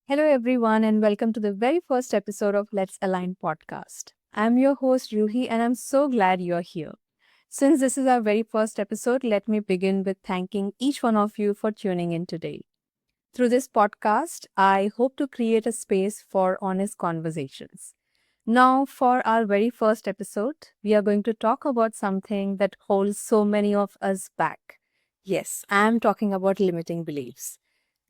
Hello, everyone, and welcome to the very first episode of Let's Align podcast. I'm your host, Ruhi, and I'm so glad you're here. Since this is our very first episode, let me begin with thanking each one of you for tuning in today. Through this podcast, I hope to create a space for honest conversations. Now, for our very first episode, we are going to talk about something that holds so many of us back. Yes, I'm talking about limiting beliefs.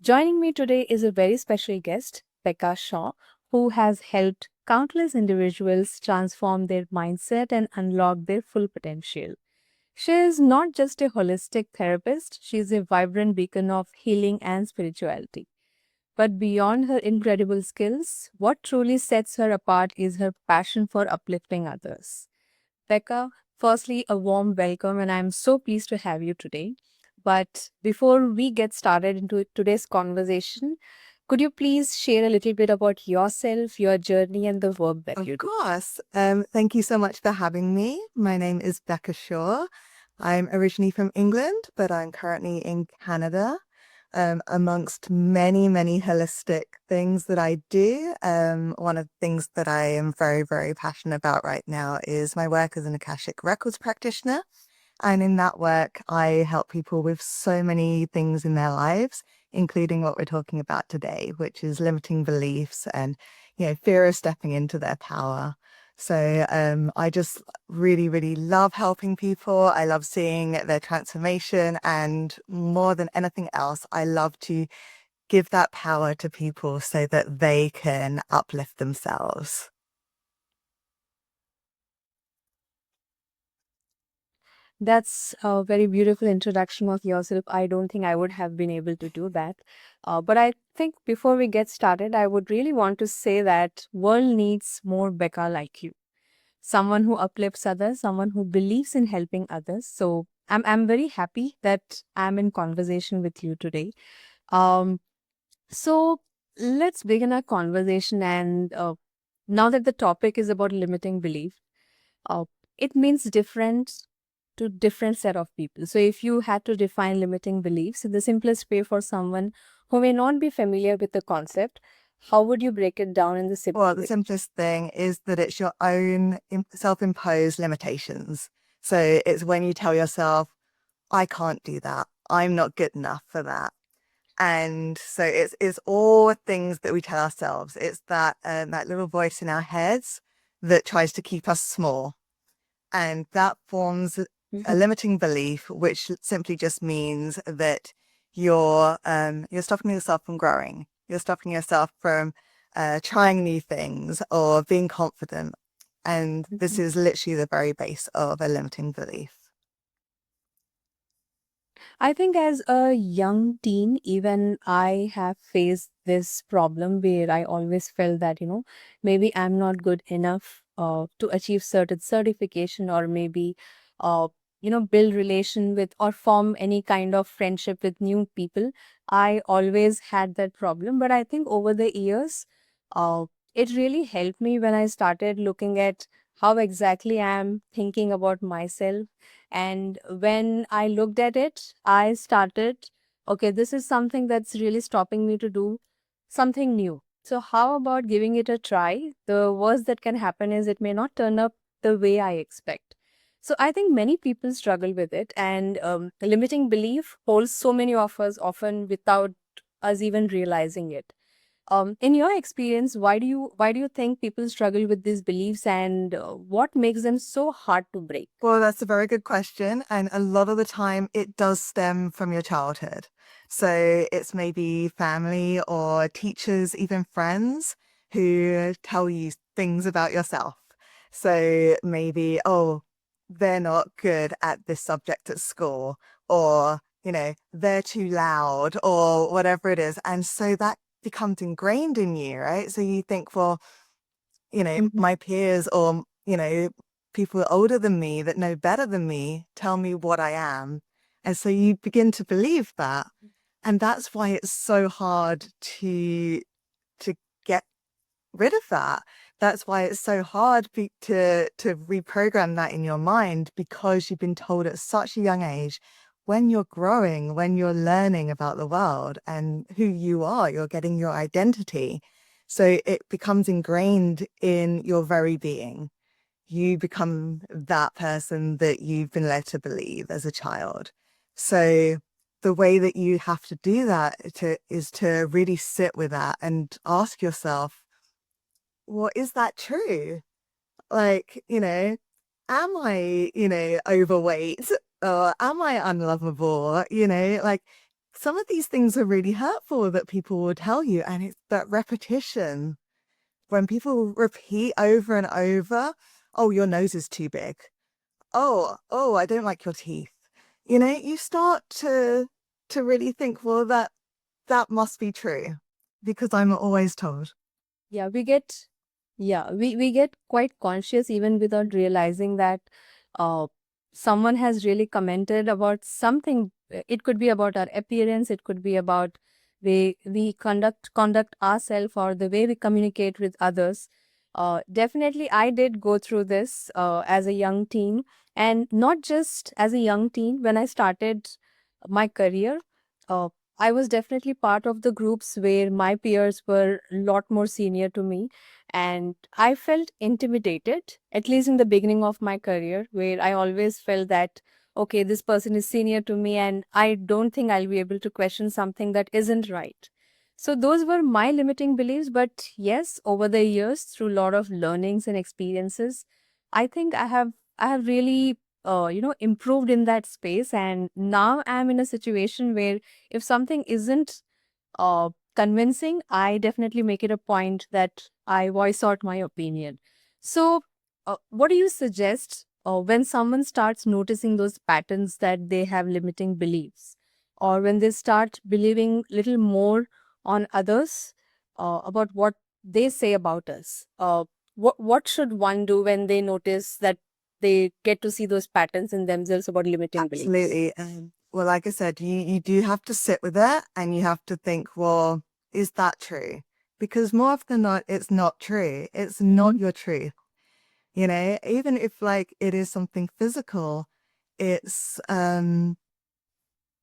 Joining me today is a very special guest, Becca Shaw, who has helped countless individuals transform their mindset and unlock their full potential. She is not just a holistic therapist, she is a vibrant beacon of healing and spirituality. But beyond her incredible skills, what truly sets her apart is her passion for uplifting others. Becca, firstly, a warm welcome, and I'm so pleased to have you today. But before we get started into today's conversation, could you please share a little bit about yourself, your journey, and the work that Of you do? course. Thank you so much for having me. My name is Becca Shaw. I'm originally from England, but I'm currently in Canada. Amongst many, many holistic things that I do, one of the things that I am very, very passionate about right now is my work as an Akashic Records practitioner. And in that work, I help people with so many things in their lives, including what we're talking about today, which is limiting beliefs and, fear of stepping into their power. So I just really, really love helping people. I love seeing their transformation. And more than anything else, I love to give that power to people so that they can uplift themselves. That's a very beautiful introduction of yourself. I don't think I would have been able to do that. But I think before we get started, I would really want to say that world needs more Becca like you. Someone who uplifts others, someone who believes in helping others. So I'm very happy that I'm in conversation with you today. Um, so let's begin our conversation. And now that the topic is about limiting belief, uh, it means different to different set of people. So if you had to define limiting beliefs in the simplest way for someone who may not be familiar with the concept, how would you break it down in the Well, simple the way? simplest thing is that it's your own self-imposed limitations. So it's when you tell yourself, I can't do that. I'm not good enough for that. And so it's all things that we tell ourselves. It's that little voice in our heads that tries to keep us small. And that forms a Mhm. limiting belief, which simply just means that you're stopping yourself from growing. You're stopping yourself from trying new things or being confident. And this Mhm. is literally the very base of a limiting belief. I think as a young teen, even I have faced this problem where I always felt that, maybe I'm not good enough to achieve certain certification or maybe, build relation with or form any kind of friendship with new people. I always had that problem. But I think over the years, it really helped me when I started looking at how exactly I'm thinking about myself, and when I looked at it, I started, okay, this is something that's really stopping me to do something new. So, how about giving it a try? The worst that can happen is it may not turn up the way I expect. So, I think many people struggle with it, and limiting belief holds so many of us often without us even realizing it. In your experience, why do you think people struggle with these beliefs, and what makes them so hard to break? Well, that's a very good question. And a lot of the time, it does stem from your childhood. So it's maybe family or teachers, even friends who tell you things about yourself. So maybe, oh, they're not good at this subject at school, or, they're too loud, or whatever it is. And so that becomes ingrained in you, right? So you think, well, my peers or, people older than me that know better than me tell me what I am. And so you begin to believe that. And that's why it's so hard to get rid of that. That's why it's so hard to reprogram that in your mind, because you've been told at such a young age when you're growing, when you're learning about the world and who you are, you're getting your identity. So it becomes ingrained in your very being. You become that person that you've been led to believe as a child. So the way that you have to do that is to really sit with that and ask yourself, well, is that true? Like, am I, overweight or am I unlovable? Like some of these things are really hurtful that people will tell you. And it's that repetition. When people repeat over and over, oh, your nose is too big. Oh, I don't like your teeth. You start to really think, well, that must be true because I'm always told. Yeah, we get quite conscious even without realizing that uh, someone has really commented about something. It could be about our appearance, it could be about way we conduct ourselves or the way we communicate with others. Definitely, I did go through this as a young teen, and not just as a young teen. When I started my career, uh, I was definitely part of the groups where my peers were a lot more senior to me. And I felt intimidated, at least in the beginning of my career, where I always felt that, okay, this person is senior to me, and I don't think I'll be able to question something that isn't right. So those were my limiting beliefs. But yes, over the years, through a lot of learnings and experiences, I think I have really improved in that space, and now I'm in a situation where if something isn't convincing, I definitely make it a point that I voice out my opinion. So, what do you suggest when someone starts noticing those patterns that they have limiting beliefs, or when they start believing little more on others about what they say about us? What should one do when they notice that they get to see those patterns in themselves about limiting beliefs? Absolutely. Well, like I said, you do have to sit with it and you have to think, well, is that true? Because more often than not, it's not true. It's not your truth. Even if like it is something physical, it's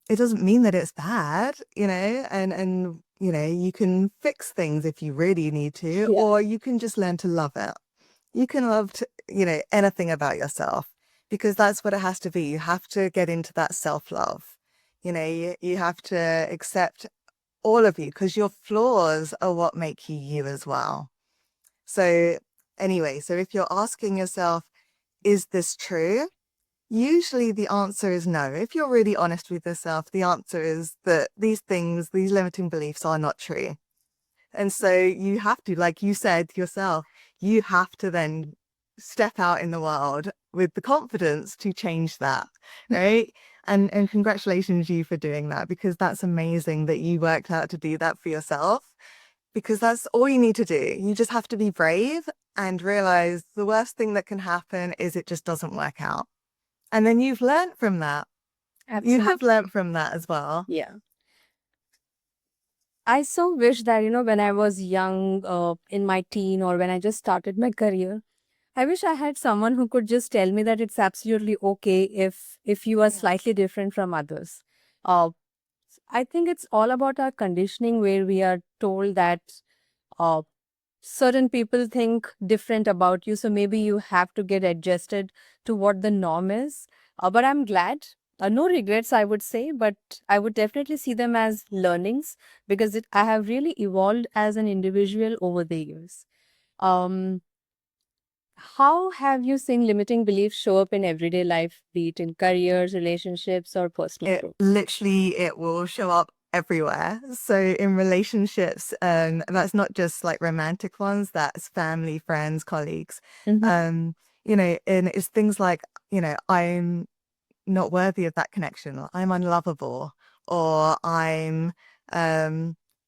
it doesn't mean that it's bad, and you can fix things if you really need to, Yeah. or you can just learn to love it. You can love anything about yourself because that's what it has to be. You have to get into that self-love. You have to accept all of you because your flaws are what make you you as well. So anyway, so if you're asking yourself, is this true? Usually the answer is no. If you're really honest with yourself, the answer is that these things, these limiting beliefs are not true. And so you have to, like you said yourself, you have to then step out in the world with the confidence to change that, right? And congratulations you for doing that because that's amazing that you worked out to do that for yourself because that's all you need to do. You just have to be brave and realize the worst thing that can happen is it just doesn't work out. And then you've learned from that. You have Absolutely. learned from that as well. Yeah. I so wish that, when I was young, in my teen, or when I just started my career, I wish I had someone who could just tell me that it's absolutely okay if you are Yeah. slightly different from others. Uh, I think it's all about our conditioning where we are told that uh, certain people think different about you, so maybe you have to get adjusted to what the norm is. But I'm glad, no regrets, I would say, but I would definitely see them as learnings because I have really evolved as an individual over the years. um how have you seen limiting beliefs show up in everyday life, be it in careers, relationships, or personal It growth? literally it will show up everywhere. So in relationships, that's not just like romantic ones, that's family, friends, colleagues. Mhm. And it's things like, I'm not worthy of that connection, or I'm unlovable, or I'm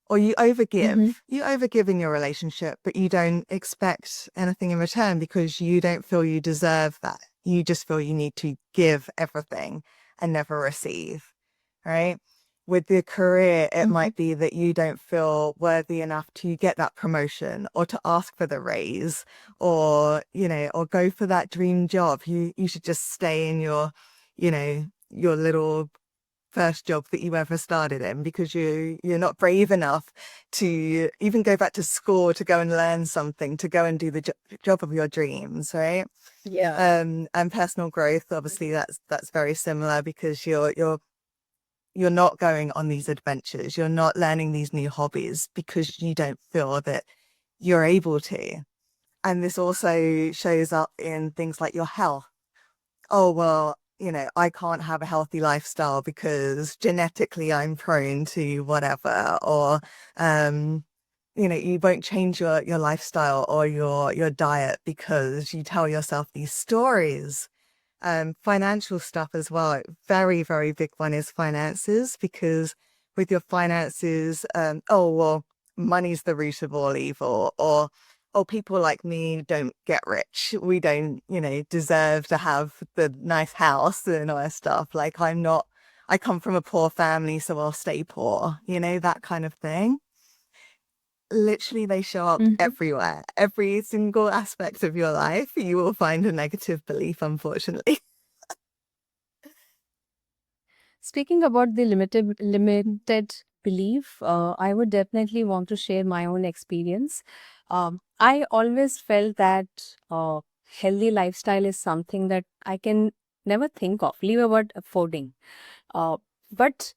or you overgive. Mhm. You overgive in your relationship, but you don't expect anything in return because you don't feel you deserve that. You just feel you need to give everything and never receive, right? With your career, it Mhm. might be that you don't feel worthy enough to get that promotion or to ask for the raise or go for that dream job. You should just stay in your little first job that you ever started in because you're not brave enough to even go back to school to go and learn something, to go and do the job of your dreams, right? Yeah. And personal growth, obviously, that's very similar because you're not going on these adventures, you're not learning these new hobbies because you don't feel that you're able to. And this also shows up in things like your health. Oh, well, I can't have a healthy lifestyle because genetically I'm prone to whatever, or, you won't change your lifestyle or your diet because you tell yourself these stories. Financial stuff as well. Very, very big one is finances, because with your finances, oh, well, money's the root of all evil, or, oh, people like me don't get rich. We don't, deserve to have the nice house and all that stuff. Like, I come from a poor family, so I'll stay poor, that kind of thing. Literally, they show up Mhm. everywhere. Every single aspect of your life, you will find a negative belief, unfortunately. Speaking about the limited belief, I would definitely want to share my own experience. I always felt that healthy lifestyle is something that I can never think of, leave about affording. Uh, but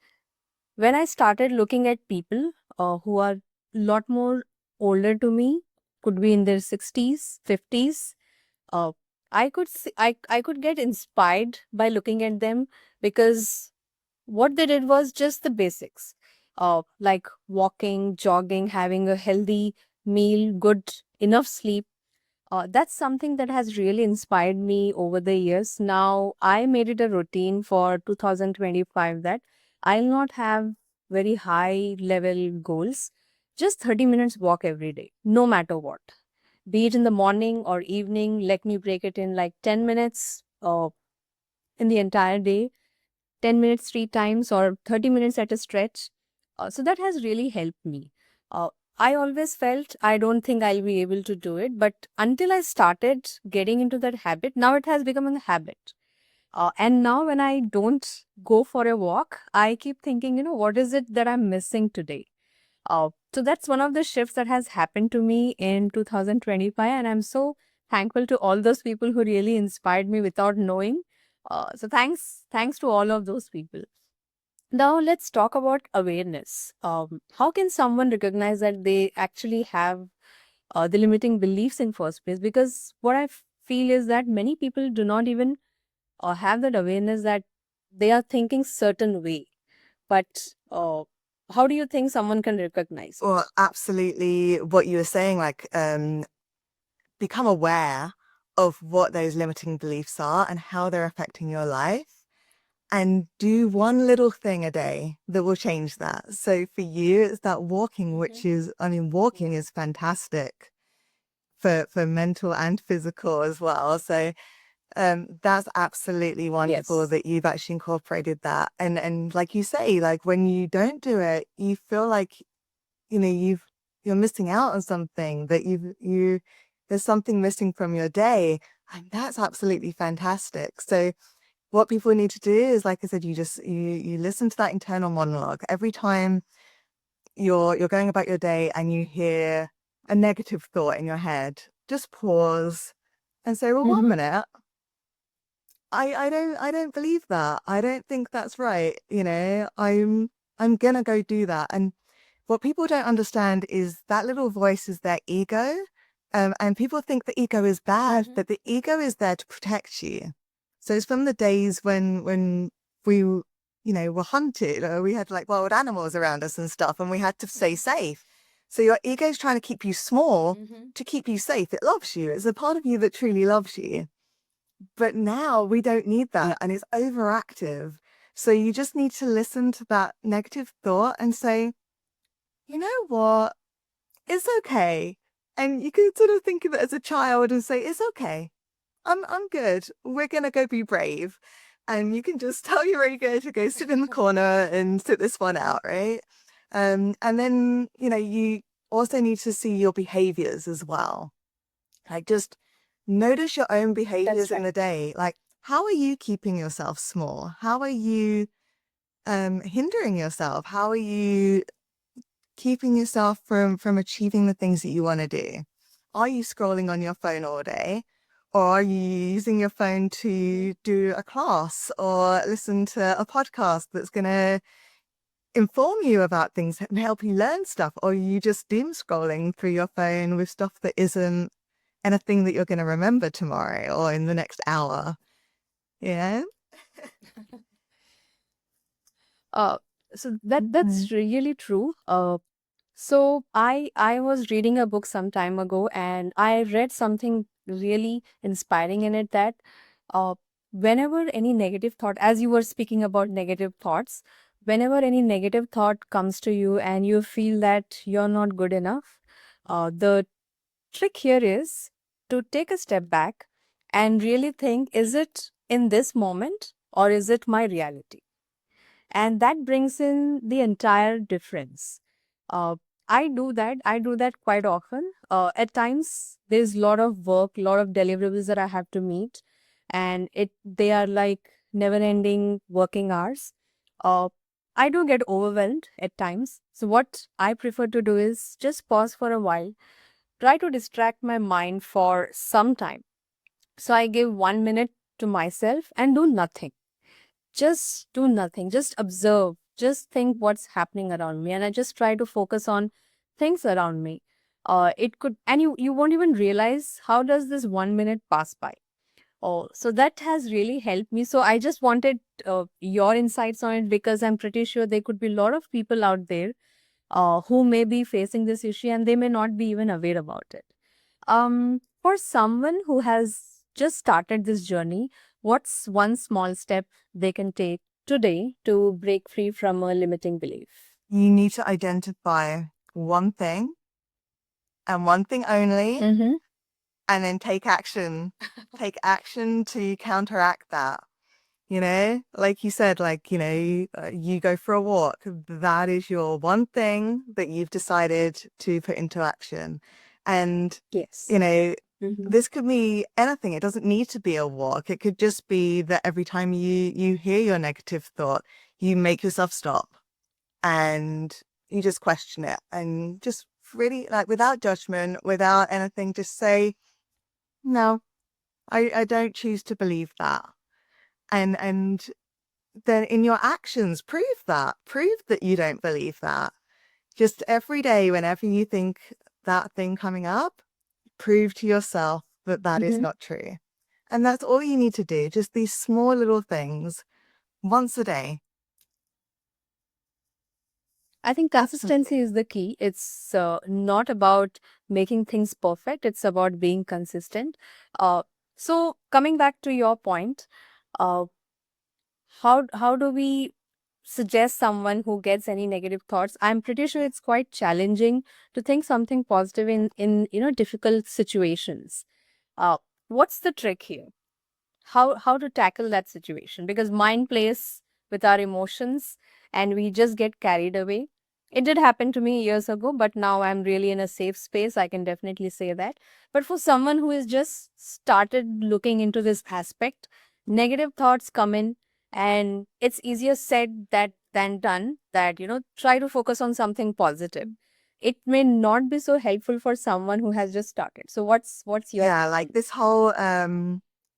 when I started looking at people who are a lot more older to me, could be in their 60s, 50s, uh, I could get inspired by looking at them, because what they did was just the basics, like walking, jogging, having a healthy meal, good enough sleep. That's something that has really inspired me over the years. Now, I made it a routine for 2025 that I'll not have very high level goals, just 30 minutes walk every day, no matter what. Be it in the morning or evening, let me break it in like 10 minutes in the entire day, 10 minutes three times, or 30 minutes at a stretch. So that has really helped me. Uh, I always felt I don't think I'll be able to do it, but until I started getting into that habit, now it has become a habit. And now when I don't go for a walk, I keep thinking, what is it that I'm missing today? So that's one of the shifts that has happened to me in 2025, and I'm so thankful to all those people who really inspired me without knowing. So thanks to all of those people. Now let's talk about awareness. How can someone recognize that they actually have the limiting beliefs in first place? Because what I feel is that many people do not even have that awareness that they are thinking certain way. But how do you think someone can recognize it? Well, absolutely what you were saying, like, become aware of what those limiting beliefs are and how they're affecting your life, and do one little thing a day that will change that. So for you, it's that walking, which Mhm. is, I mean, walking is fantastic for mental and physical as well. So that's absolutely wonderful Yes. that you've actually incorporated that. And like you say, like when you don't do it, you feel like, you're missing out on something, that there's something missing from your day. And that's absolutely fantastic. So what people need to do is, like I said, you listen to that internal monologue every time you're going about your day and you hear a negative thought in your head. Just pause and say, well, one Mm-hmm. minute, I don't believe that. I don't think that's right. I'm gonna go do that. And what people don't understand is that little voice is their ego. And people think the ego is bad, Mm-hmm. but the ego is there to protect you. So it's from the days when we, were hunted, or we had like wild animals around us and stuff, and we had to stay safe. So your ego is trying to keep you small Mm-hmm. to keep you safe. It loves you. It's a part of you that truly loves you. But now we don't need that, and it's overactive. So you just need to listen to that negative thought and say, you know what? It's okay. And you can sort of think of it as a child and say, it's okay. I'm good. We're gonna go be brave. And you can just tell your ego to go sit in the corner and sit this one out, right? And then, you also need to see your behaviors as well. Like, just notice your own That's behaviors in right. the day. Like, how are you keeping yourself small? How are you hindering yourself? How are you keeping yourself from achieving the things that you want to do? Are you scrolling on your phone all day? Or are you using your phone to do a class or listen to a podcast that's going to inform you about things and help you learn stuff? Or are you just doom scrolling through your phone with stuff that isn't anything that you're going to remember tomorrow or in the next hour? Yeah. Uh, so that's really true. So I was reading a book some time ago, and I read something really inspiring in it, that uh, whenever any negative thought, as you were speaking about negative thoughts, whenever any negative thought comes to you and you feel that you're not good enough, the trick here is to take a step back and really think, is it in this moment or is it my reality? And that brings in the entire difference. uh, I do that quite often. At times there's a lot of work, a lot of deliverables that I have to meet, and they are like never ending working hours. uh, I do get overwhelmed at times, so what I prefer to do is just pause for a while, try to distract my mind for some time. So I give 1 minute to myself and do nothing. Just do nothing, just observe, just think what's happening around me, and I just try to focus on things around me. It could, and you won't even realize how does this 1 minute pass by. Oh, so that has really helped me. So I just wanted your insights on it, because I'm pretty sure there could be a lot of people out there who may be facing this issue and they may not be even aware about it. For someone who has just started this journey, what's one small step they can take today to break free from a limiting belief? You need to identify one thing and one thing only, Mm-hmm. and then take action. Take action to counteract that. Like you said, like, you go for a walk. That is your one thing that you've decided to put into action. And, Yes. you know, Mm-hmm. this could be anything. It doesn't need to be a walk. It could just be that every time you hear your negative thought, you make yourself stop and you just question it and just really, like, without judgment, without anything, just say, no, I don't choose to believe that. And then in your actions, prove that you don't believe that. Just every day, whenever you think that thing coming up, prove to yourself that that is Mm-hmm. not true. And that's all you need to do. Just these small little things once a day. I think Absolutely. consistency is the key. It's not about making things perfect, it's about being consistent. Uh, so, coming back to your point, uh, how do we suggest someone who gets any negative thoughts? I'm pretty sure it's quite challenging to think something positive in difficult situations. uh what's the trick here? How to tackle that situation, because mind plays with our emotions and we just get carried away. It did happen to me years ago, but now I'm really in a safe space, I can definitely say that. But for someone who has just started looking into this aspect, negative thoughts come in, and it's easier said that than done, that try to focus on something positive. It may not be so helpful for someone who has just started. So what's your Yeah, like this whole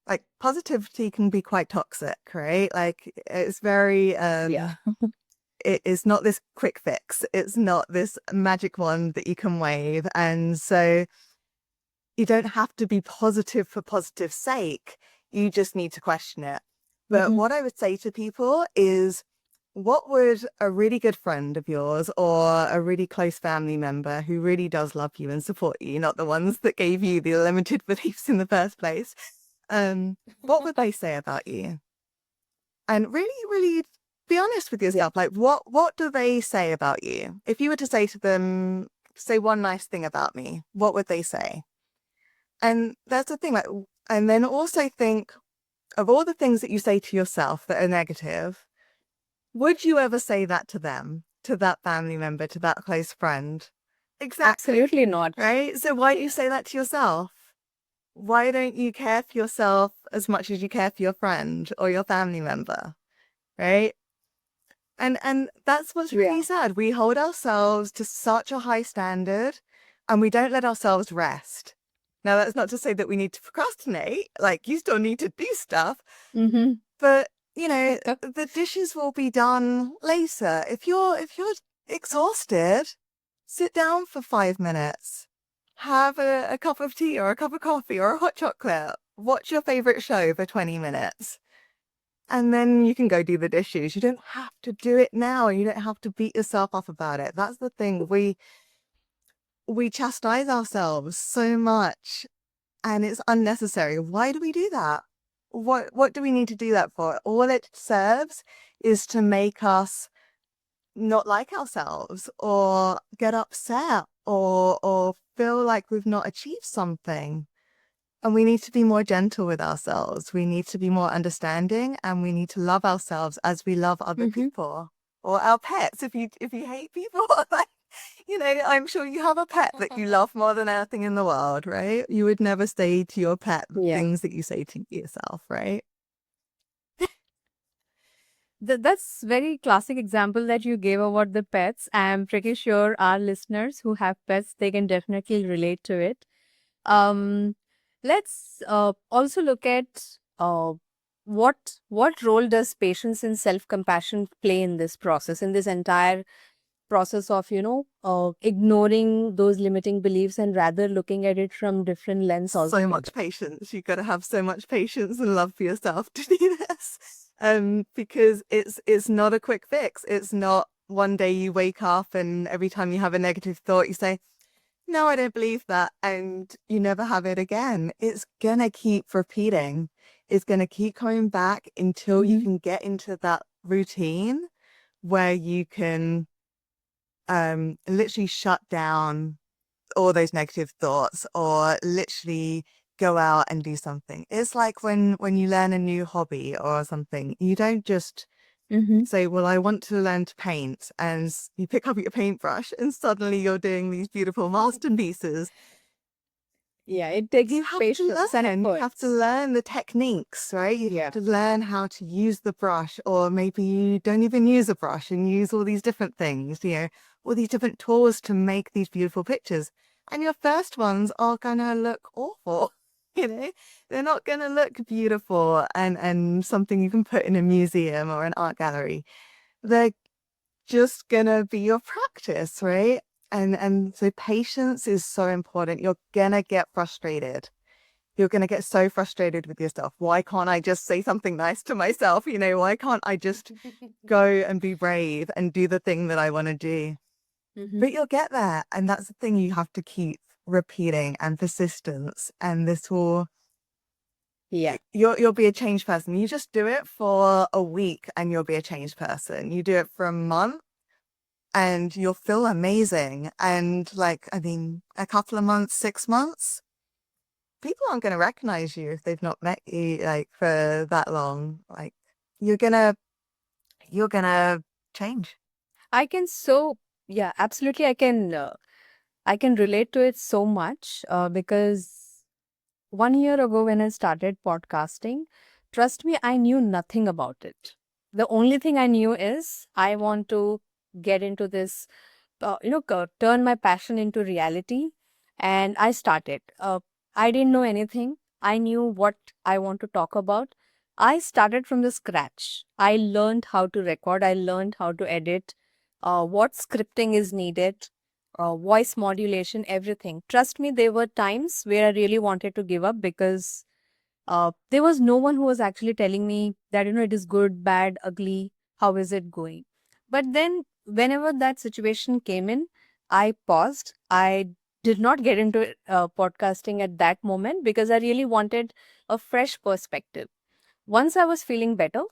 like positivity can be quite toxic, right? Like it's very yeah. it is not this quick fix. It's not this magic wand that you can wave. And so you don't have to be positive for positive sake. You just need to question it. But Mhm. what I would say to people is, what would a really good friend of yours or a really close family member who really does love you and support you, not the ones that gave you the limited beliefs in the first place, what would they say about you? And really, really be honest with yourself. Like, what do they say about you? If you were to say to them, say one nice thing about me, what would they say? And that's the thing, like, and then also think of all the things that you say to yourself that are negative. Would you ever say that to them, to that family member, to that close friend? Exactly. Absolutely not. Right? So why do you say that to yourself? Why don't you care for yourself as much as you care for your friend or your family member? Right? And that's what's really sad. We hold ourselves to such a high standard and we don't let ourselves rest. Now, that's not to say that we need to procrastinate. Like, you still need to do stuff, Mm-hmm. but the dishes will be done later. If you're exhausted, sit down for 5 minutes, have a cup of tea or a cup of coffee or a hot chocolate, watch your favorite show for 20 minutes. And then you can go do the dishes. You don't have to do it now. You don't have to beat yourself up about it. That's the thing. We chastise ourselves so much and it's unnecessary. Why do we do that? What do we need to do that for? All it serves is to make us not like ourselves or get upset or feel like we've not achieved something. And we need to be more gentle with ourselves. We need to be more understanding and we need to love ourselves as we love other Mm-hmm. people or our pets. If you hate people, like, I'm sure you have a pet that you love more than anything in the world, right? You would never say to your pet the Yeah. things that you say to yourself, right? That's very classic example that you gave about the pets. I'm pretty sure our listeners who have pets, they can definitely relate to it. Um, let's also look at what role does patience and self-compassion play in this process, in this entire process of, ignoring those limiting beliefs and rather looking at it from different lens So altogether. much patience. You've got to have so much patience and love for yourself to do this. Because it's not a quick fix. It's not one day you wake up and every time you have a negative thought, you say, no, I don't believe that. And you never have it again. It's going to keep repeating. It's going to keep coming back until you Mm-hmm. can get into that routine where you can literally shut down all those negative thoughts or literally go out and do something. It's like when you learn a new hobby or something, you don't just Mm-hmm. say, well, I want to learn to paint, and you pick up your paintbrush and suddenly you're doing these beautiful masterpieces. Yeah, it takes You have to patience and learn. You have to efforts. learn the techniques, right? You Yeah. have to learn how to use the brush, or maybe you don't even use a brush and use all these different things, all these different tools to make these beautiful pictures. And your first ones are gonna look awful. They're not gonna look beautiful and something you can put in a museum or an art gallery. They're just gonna be your practice, right? And so patience is so important. You're gonna get frustrated. You're gonna get so frustrated with yourself. Why can't I just say something nice to myself? Why can't I just go and be brave and do the thing that I want to do? Mm-hmm. But you'll get there. And that's the thing you have to keep repeating and persistence. And this will Yeah. you'll be a changed person. You just do it for a week and you'll be a changed person. You do it for a month and you'll feel amazing. And a couple of months, 6 months, people aren't going to recognize you if they've not met you like for that long. Like you're gonna you're gonna change. I can so yeah, absolutely. I can relate to it so much because 1 year ago when I started podcasting, trust me, I knew nothing about it. The only thing I knew is I want to get into this, turn my passion into reality, and I started. I didn't know anything. I knew what I want to talk about. I started from the scratch. I learned how to record. I learned how to edit. What scripting is needed, voice modulation, everything. Trust me, there were times where I really wanted to give up because there was no one who was actually telling me that, it is good, bad, ugly, how is it going. But then, whenever that situation came in, I paused. I did not get into podcasting at that moment because I really wanted a fresh perspective. Once I was feeling better,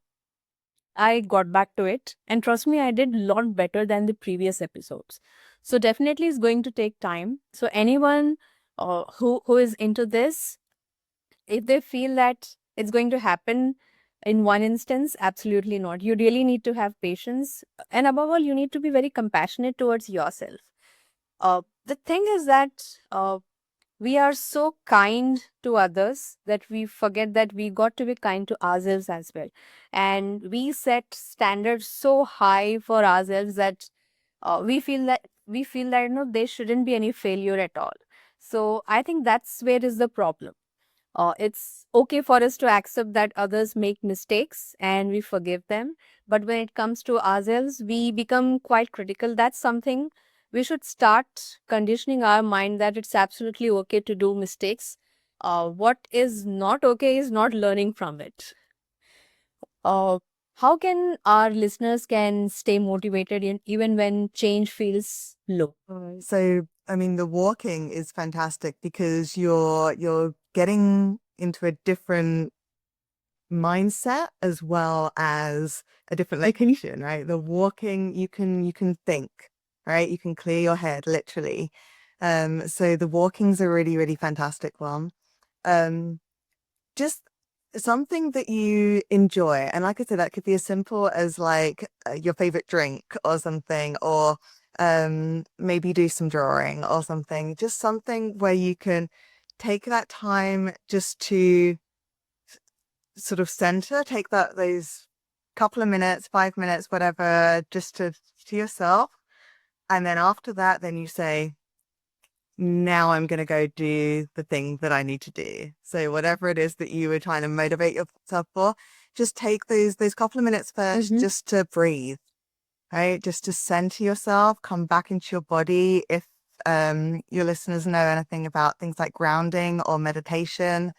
I got back to it. And trust me, I did a lot better than the previous episodes. So, definitely, it's going to take time. So, anyone who is into this, if they feel that it's going to happen in one instance, absolutely not. You really need to have patience. And above all, you need to be very compassionate towards yourself. The thing is that we are so kind to others that we forget that we got to be kind to ourselves as well. And we set standards so high for ourselves that we feel that there shouldn't be any failure at all. So I think that's where is the problem. It's okay for us to accept that others make mistakes and we forgive them. But when it comes to ourselves, we become quite critical. That's something we should start conditioning our mind that it's absolutely okay to do mistakes. What is not okay is not learning from it. Uh, how can our listeners can stay motivated even when change feels low? So, I mean, the walking is fantastic because you're getting into a different mindset as well as a different location, right? The walking, you can think, right? You can clear your head, literally. So the walking's a really, really fantastic one. Um, just something that you enjoy. And like I said, that could be as simple as like your favorite drink or something, or maybe do some drawing or something. Just something where you can take that time just to sort of center, take those couple of minutes, 5 minutes, whatever, just to yourself. And then after that, then you say, now I'm going to go do the thing that I need to do. So whatever it is that you were trying to motivate yourself for, just take those couple of minutes first, Mm-hmm. just to breathe, right? Just to center yourself, come back into your body. If your listeners know anything about things like grounding or meditation,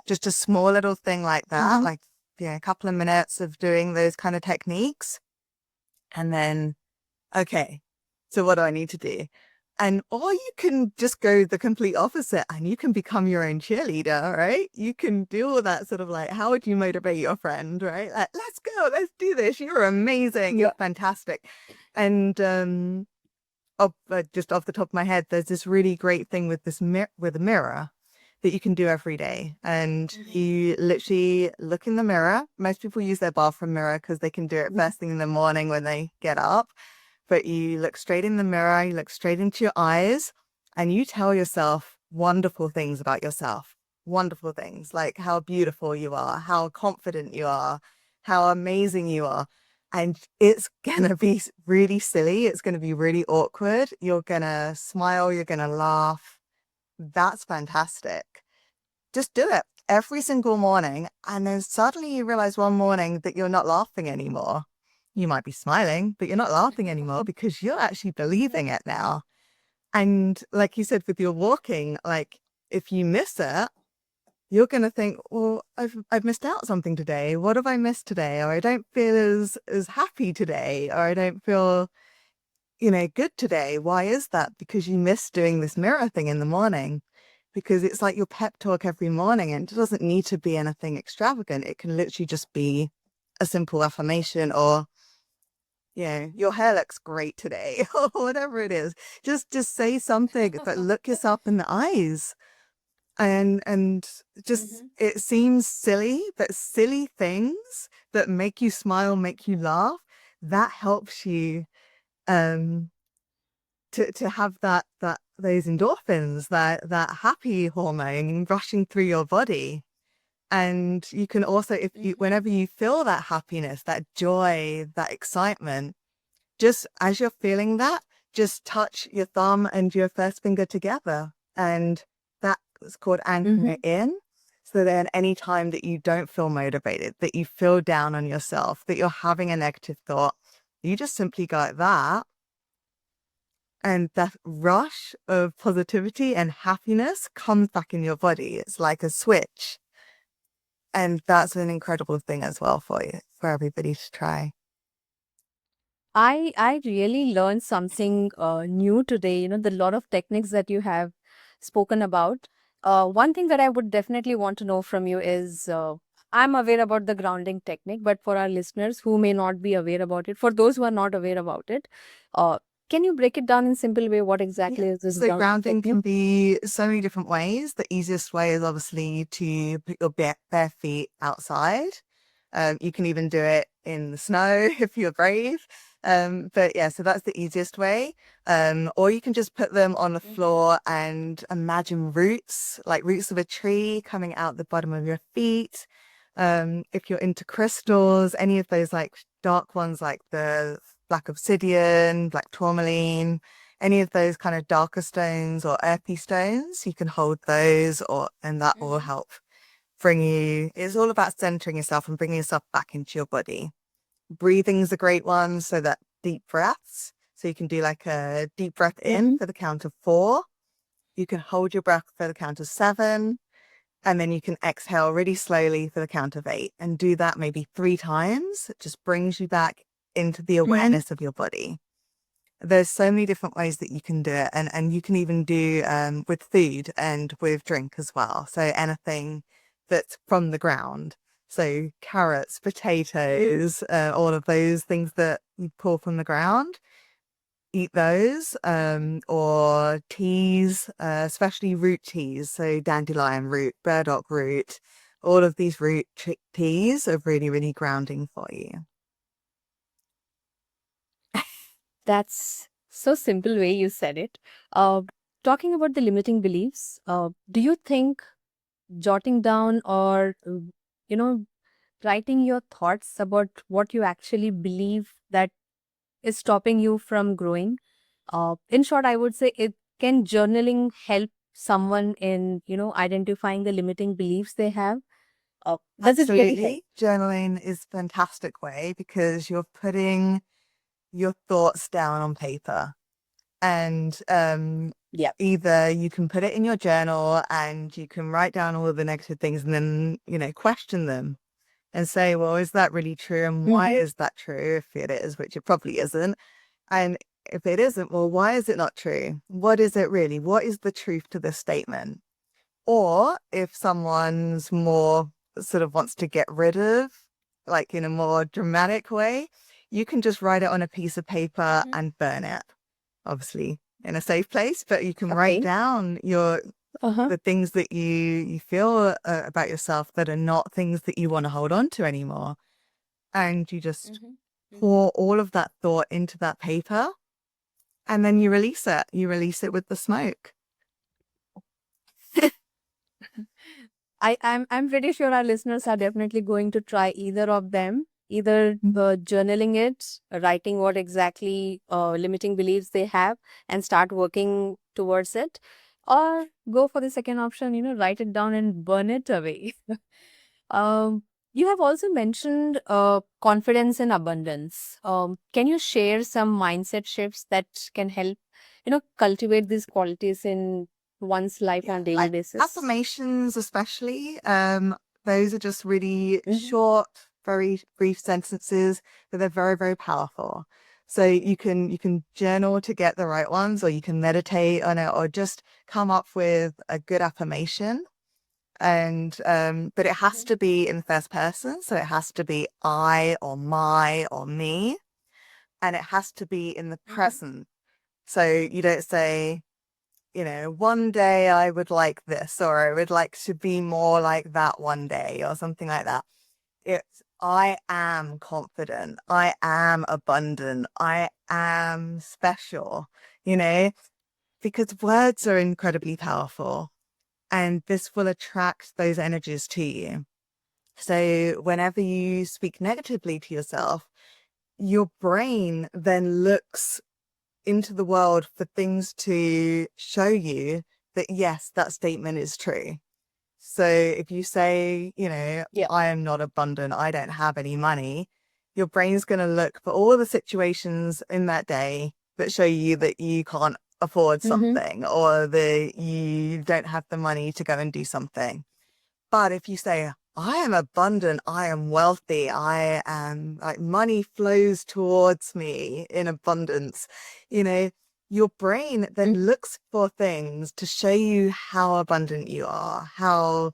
just a small little thing like that, like yeah, a couple of minutes of doing those kind of techniques, and then okay, so what do I need to do? And or you can just go the complete opposite and you can become your own cheerleader, right? You can do all that sort of like, how would you motivate your friend, right? Like, let's go, let's do this. You're amazing. Yeah. You're fantastic. And just off the top of my head, there's this really great thing with with a mirror that you can do every day. And you literally look in the mirror. Most people use their bathroom mirror because they can do it first thing in the morning when they get up. But you look straight in the mirror, you look straight into your eyes, and you tell yourself wonderful things about yourself. Wonderful things like how beautiful you are, how confident you are, how amazing you are. And it's going to be really silly. It's going to be really awkward. You're going to smile, you're going to laugh. That's fantastic. Just do it every single morning. And then suddenly you realize one morning that you're not laughing anymore. You might be smiling, but you're not laughing anymore because you're actually believing it now. And like you said, with your walking, like if you miss it, you're going to think, well, I've missed out something today. What have I missed today? Or I don't feel as happy today, or I don't feel, good today. Why is that? Because you missed doing this mirror thing in the morning. Because it's like your pep talk every morning, and it doesn't need to be anything extravagant. It can literally just be a simple affirmation, or your hair looks great today, or whatever it is. Just say something, but look yourself in the eyes. And just it seems silly, but silly things that make you smile, make you laugh, that helps you um to have that those endorphins, that happy hormone rushing through your body. And you can also, if you whenever you feel that happiness, that joy, that excitement, just as you're feeling that, just touch your thumb and your first finger together. And that's called anchoring it in. So then any time that you don't feel motivated, that you feel down on yourself, that you're having a negative thought, you just simply go like that. And that rush of positivity and happiness comes back in your body. It's like a switch. And that's an incredible thing as well for you, for everybody to try. I really learned something new today. The lot of techniques that you have spoken about. One thing that I would definitely want to know from you is I'm aware about the grounding technique, but for our listeners who may not be aware about it, for those who are not aware about it, uh, can you break it down in simple way? What Yeah. exactly is this So grounding grounding technique? can be so many different ways. The easiest way is obviously to put your bare feet outside. You can even do it in the snow if you're brave. But yeah, so that's the easiest way. Or you can just put them on the floor and imagine roots, like roots of a tree coming out the bottom of your feet. If you're into crystals, any of those like dark ones like the black obsidian, black tourmaline, any of those kind of darker stones or earthy stones, you can hold those and that will help it's all about centering yourself and bringing yourself back into your body. Breathing is a great one. So that deep breaths. So you can do like a deep breath in for the count of 4. You can hold your breath for the count of 7. And then you can exhale really slowly for the count of 8 and do that maybe 3 times. It just brings you back into the awareness of your body. There's so many different ways that you can do it. And you can even do with food and with drink as well. So anything that's from the ground. So carrots, potatoes, all of those things that you pull from the ground, eat those, or teas, especially root teas. So dandelion root, burdock root, all of these root teas are really, really grounding for you. That's so simple way you said it. Talking about the limiting beliefs, do you think jotting down or, you know, writing your thoughts about what you actually believe that is stopping you from growing? In short, I would say can journaling help someone in, identifying the limiting beliefs they have? Does it really help? Absolutely. Journaling is a fantastic way because you're putting your thoughts down on paper. And Yeah. either you can put it in your journal and you can write down all of the negative things and then, question them and say, well, is that really true? And why is that true? If it is, which it probably isn't. And if it isn't, well, why is it not true? What is it really? What is the truth to this statement? Or if someone's more sort of wants to get rid of, like in a more dramatic way, you can just write it on a piece of paper and burn it, obviously in a safe place, but you can write down the things that you feel about yourself that are not things that you want to hold on to anymore. And you just pour all of that thought into that paper and then you release it. You release it with the smoke. I'm pretty sure our listeners are definitely going to try either of them, either journaling it, writing what exactly limiting beliefs they have, and start working towards it, or go for the second option, write it down and burn it away. um, you have also mentioned confidence and abundance. Can you share some mindset shifts that can help, cultivate these qualities in one's life on a daily basis? Affirmations, especially, those are just really short, very brief sentences, but they're very, very powerful. So you can journal to get the right ones, or you can meditate on it, or just come up with a good affirmation. And but it has to be in the first person, so it has to be I or my or me, and it has to be in the present. So you don't say, one day I would like this, or I would like to be more like that one day, or something like that. It's I am confident, I am abundant, I am special, because words are incredibly powerful and this will attract those energies to you. So whenever you speak negatively to yourself, your brain then looks into the world for things to show you that, yes, that statement is true. So if you say, I am not abundant, I don't have any money, your brain's going to look for all the situations in that day that show you that you can't afford something or that you don't have the money to go and do something. But if you say, I am abundant, I am wealthy, I am like money flows towards me in abundance, your brain then looks for things to show you how abundant you are, how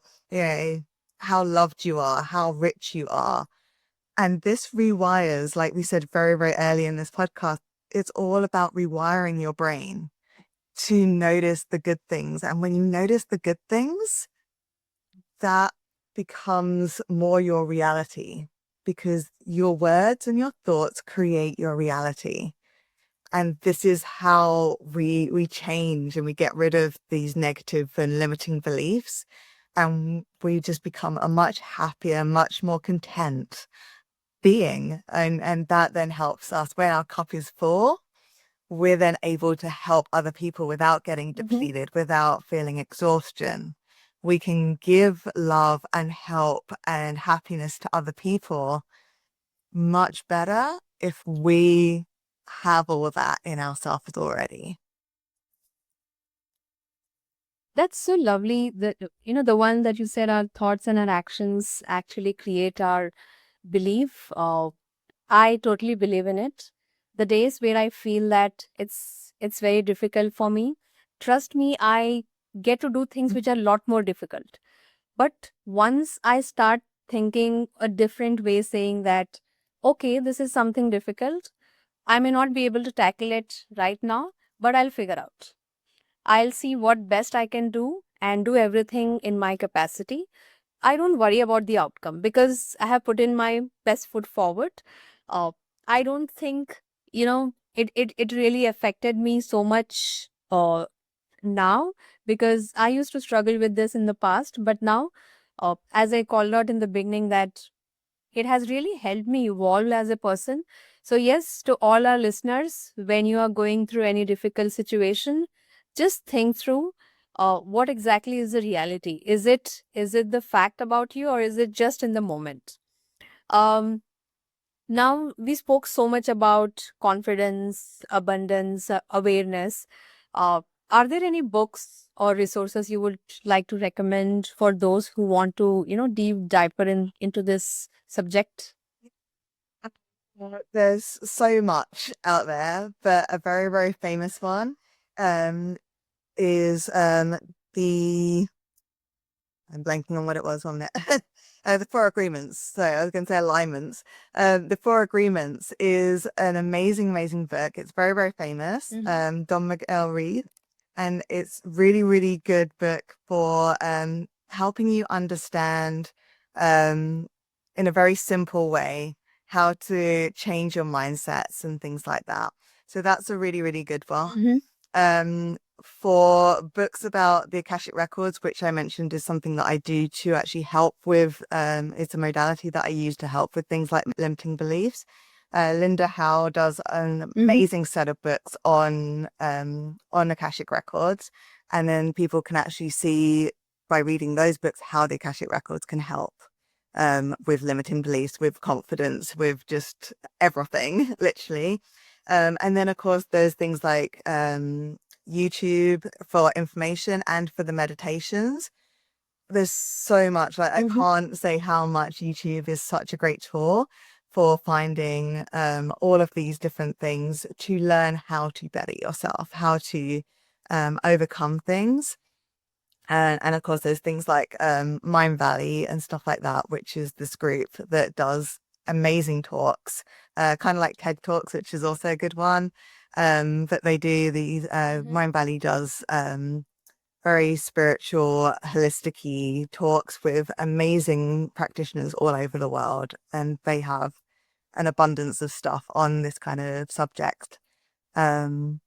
loved you are, how rich you are. And this rewires, like we said very, very early in this podcast, it's all about rewiring your brain to notice the good things. And when you notice the good things, that becomes more your reality because your words and your thoughts create your reality. And this is how we change and we get rid of these negative and limiting beliefs. And we just become a much happier, much more content being. And that then helps us when our cup is full, we're then able to help other people without getting depleted, without feeling exhaustion. We can give love and help and happiness to other people much better if we have all of that in ourselves already. That's so lovely. The one that you said, our thoughts and our actions actually create our belief. I totally believe in it. The days where I feel that it's very difficult for me, trust me, I get to do things which are a lot more difficult. But once I start thinking a different way, saying that, okay, this is something difficult, I may not be able to tackle it right now, but I'll figure out. I'll see what best I can do and do everything in my capacity. I don't worry about the outcome because I have put in my best foot forward. Uh, I don't think, it really affected me so much now, because I used to struggle with this in the past. But now, as I called out in the beginning, that it has really helped me evolve as a person. So, yes, to all our listeners, when you are going through any difficult situation, just think through what exactly is the reality. Is it the fact about you, or is it just in the moment? Um, Now we spoke so much about confidence, abundance, awareness. Uh, are there any books or resources you would like to recommend for those who want to, deep dive into this subject? There's so much out there, but a very, very famous one um, is the I'm blanking on what it was on it. The Four Agreements. So I was going to say alignments. The Four Agreements is an amazing, amazing book. It's very, very famous. Don Miguel Reed, and it's really, really good book for helping you understand in a very simple way how to change your mindsets and things like that. So that's a really, really good one. Um, for books about the Akashic Records, which I mentioned is something that I do to actually help with, it's a modality that I use to help with things like limiting beliefs. Linda Howe does an amazing set of books on Akashic Records, and then people can actually see by reading those books how the Akashic Records can help with limiting beliefs, with confidence, with just everything, literally. And then, of course, there's things like YouTube for information and for the meditations. There's so much, like I can't say how much YouTube is such a great tool for finding all of these different things to learn how to better yourself, how to overcome things. And of course, there's things like Mind Valley and stuff like that, which is this group that does amazing talks, kind of like TED Talks, which is also a good one. But they do these, Mind Valley does very spiritual, holistic-y talks with amazing practitioners all over the world. And they have an abundance of stuff on this kind of subject. Um,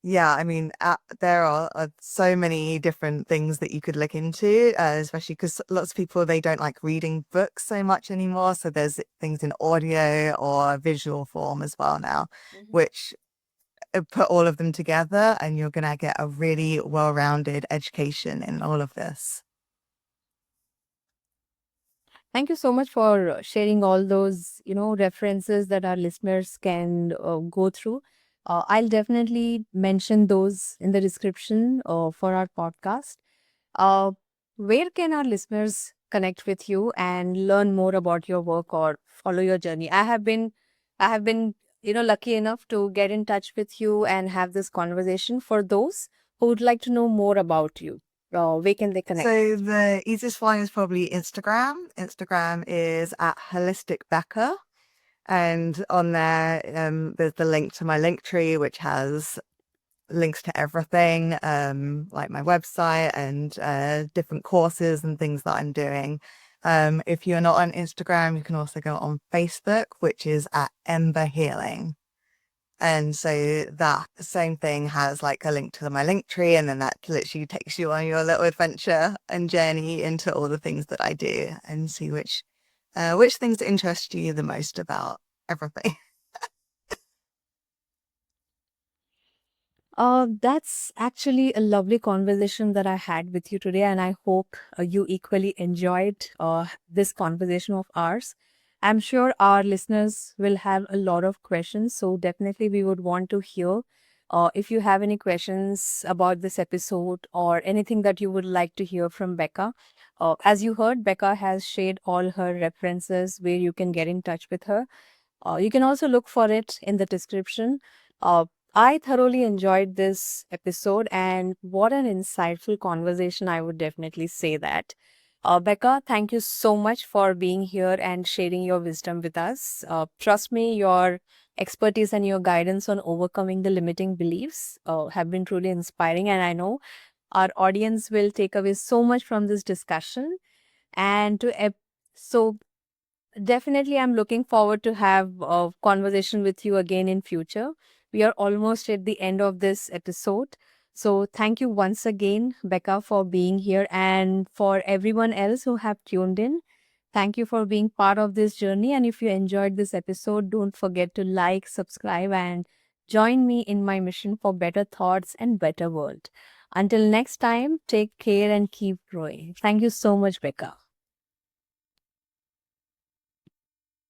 yeah, I mean, there are so many different things that you could look into, especially because lots of people, they don't like reading books so much anymore. So there's things in audio or visual form as well now, which put all of them together and you're going to get a really well-rounded education in all of this. Thank you so much for sharing all those, references that our listeners can go through. I'll definitely mention those in the description for our podcast. Uh, where can our listeners connect with you and learn more about your work or follow your journey? I have been, lucky enough to get in touch with you and have this conversation. For those who would like to know more about you, where can they connect? So the easiest one is probably Instagram. Instagram is at Holistic Becca. And on there, there's the link to my link tree, which has links to everything, like my website and different courses and things that I'm doing. If you're not on Instagram, you can also go on Facebook, which is at Ember Healing. And so that same thing has like a link to my link tree, and then that literally takes you on your little adventure and journey into all the things that I do and see which things interest you the most about everything. That's actually a lovely conversation that I had with you today, and I hope you equally enjoyed this conversation of ours. I'm sure our listeners will have a lot of questions, so definitely we would want to hear if you have any questions about this episode or anything that you would like to hear from Becca. As you heard, Becca has shared all her references where you can get in touch with her. You can also look for it in the description. Uh, I thoroughly enjoyed this episode, and what an insightful conversation. I would definitely say that. Becca, thank you so much for being here and sharing your wisdom with us. Trust me, your expertise and your guidance on overcoming the limiting beliefs have been truly inspiring, and I know our audience will take away so much from this discussion. And so definitely, I'm looking forward to have a conversation with you again in future. We are almost at the end of this episode. So thank you once again, Becca, for being here, and for everyone else who have tuned in. Thank you for being part of this journey. And if you enjoyed this episode, don't forget to like, subscribe, and join me in my mission for better thoughts and better world. Until next time, take care and keep growing. Thank you so much, Becca.